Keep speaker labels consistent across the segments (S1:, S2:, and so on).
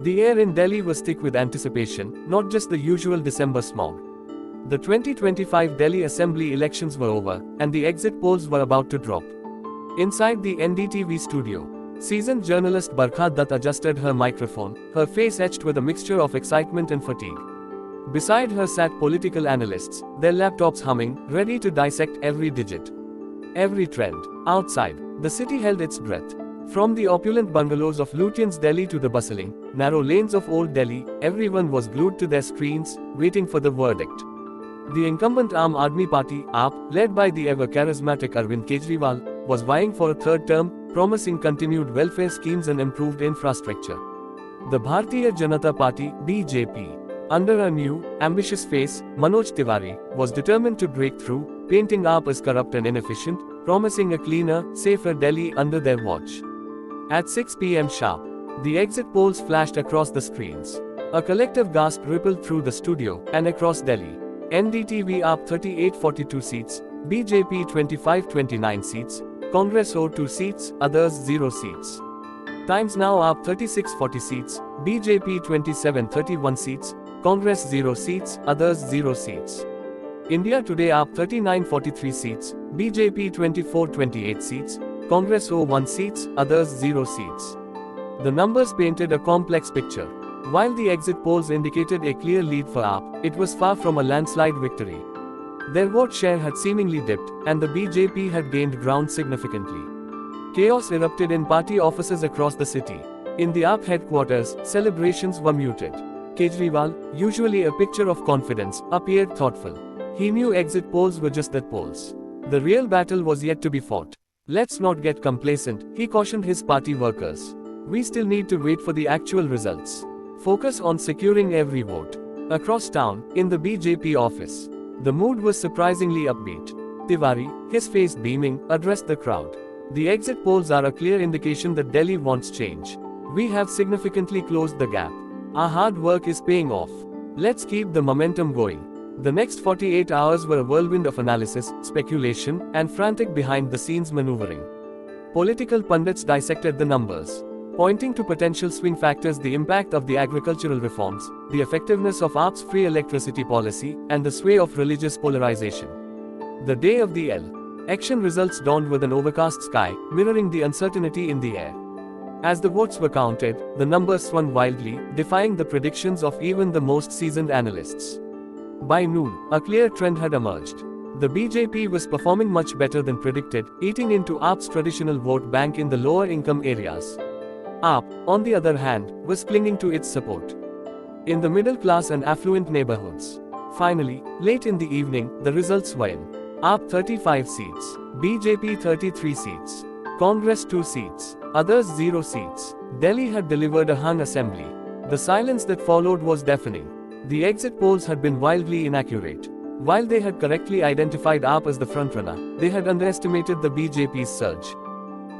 S1: The air in Delhi was thick with anticipation, not just the usual December smog. The 2025 Delhi Assembly elections were over, and the exit polls were about to drop. Inside the NDTV studio, seasoned journalist Barkha Dutt adjusted her microphone, her face etched with a mixture of excitement and fatigue. Beside her sat political analysts, their laptops humming, ready to dissect every digit, every trend. Outside, the city held its breath. From the opulent bungalows of Lutyens Delhi to the bustling, narrow lanes of Old Delhi, everyone was glued to their screens, waiting for the verdict. The incumbent Aam Aadmi Party, AAP, led by the ever-charismatic Arvind Kejriwal, was vying for a third term, promising continued welfare schemes and improved infrastructure. The Bharatiya Janata Party, BJP, under a new, ambitious face, Manoj Tiwari, was determined to break through, painting AAP as corrupt and inefficient, promising a cleaner, safer Delhi under their watch. At 6 p.m. sharp, the exit polls flashed across the screens. A collective gasp rippled through the studio and across Delhi. NDTV AAP 3842 seats, BJP 2529 seats, Congress 02 seats, others 0 seats. Times Now AAP 3640 seats, BJP 2731 seats, Congress 0 seats, others 0 seats. India Today AAP 3943 seats, BJP 2428 seats, Congress 01 seats, others 0 seats. The numbers painted a complex picture. While the exit polls indicated a clear lead for AAP, it was far from a landslide victory. Their vote share had seemingly dipped, and the BJP had gained ground significantly. Chaos erupted in party offices across the city. In the AAP headquarters, celebrations were muted. Kejriwal, usually a picture of confidence, appeared thoughtful. He knew exit polls were just that, polls. The real battle was yet to be fought. Let's not get complacent, he cautioned his party workers. We still need to wait for the actual results. Focus on securing every vote. Across town, in the BJP office, the mood was surprisingly upbeat. Tiwari, his face beaming, addressed the crowd. The exit polls are a clear indication that Delhi wants change. We have significantly closed the gap. Our hard work is paying off. Let's keep the momentum going. The next 48 hours were a whirlwind of analysis, speculation, and frantic behind-the-scenes maneuvering. Political pundits dissected the numbers, pointing to potential swing factors: the impact of the agricultural reforms, the effectiveness of AAP's free electricity policy, and the sway of religious polarization. The day of the election results dawned with an overcast sky, mirroring the uncertainty in the air. As the votes were counted, the numbers swung wildly, defying the predictions of even the most seasoned analysts. By noon, a clear trend had emerged. The BJP was performing much better than predicted, eating into AAP's traditional vote bank in the lower income areas. AAP, on the other hand, was clinging to its support in the middle class and affluent neighborhoods. Finally, late in the evening, the results were in. AAP 35 seats, BJP 33 seats, Congress 2 seats, others 0 seats. Delhi had delivered a hung assembly. The silence that followed was deafening. The exit polls had been wildly inaccurate. While they had correctly identified AAP as the frontrunner, they had underestimated the BJP's surge.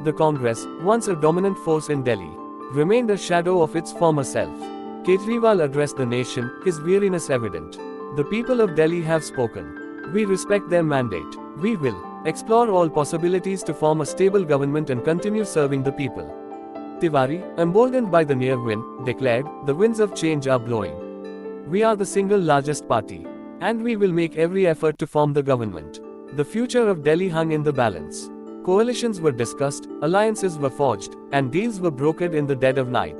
S1: The Congress, once a dominant force in Delhi, remained a shadow of its former self. Kejriwal addressed the nation, his weariness evident. The people of Delhi have spoken. We respect their mandate. We will explore all possibilities to form a stable government and continue serving the people. Tiwari, emboldened by the near win, declared, the winds of change are blowing. We are the single largest party, and we will make every effort to form the government. The future of Delhi hung in the balance. Coalitions were discussed, alliances were forged, and deals were brokered in the dead of night.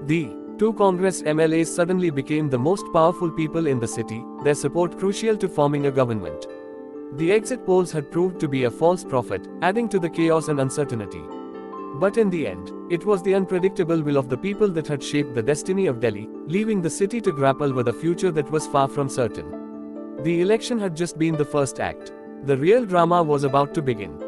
S1: The two Congress MLAs suddenly became the most powerful people in the city, their support crucial to forming a government. The exit polls had proved to be a false prophet, adding to the chaos and uncertainty. But in the end, it was the unpredictable will of the people that had shaped the destiny of Delhi, leaving the city to grapple with a future that was far from certain. The election had just been the first act. The real drama was about to begin.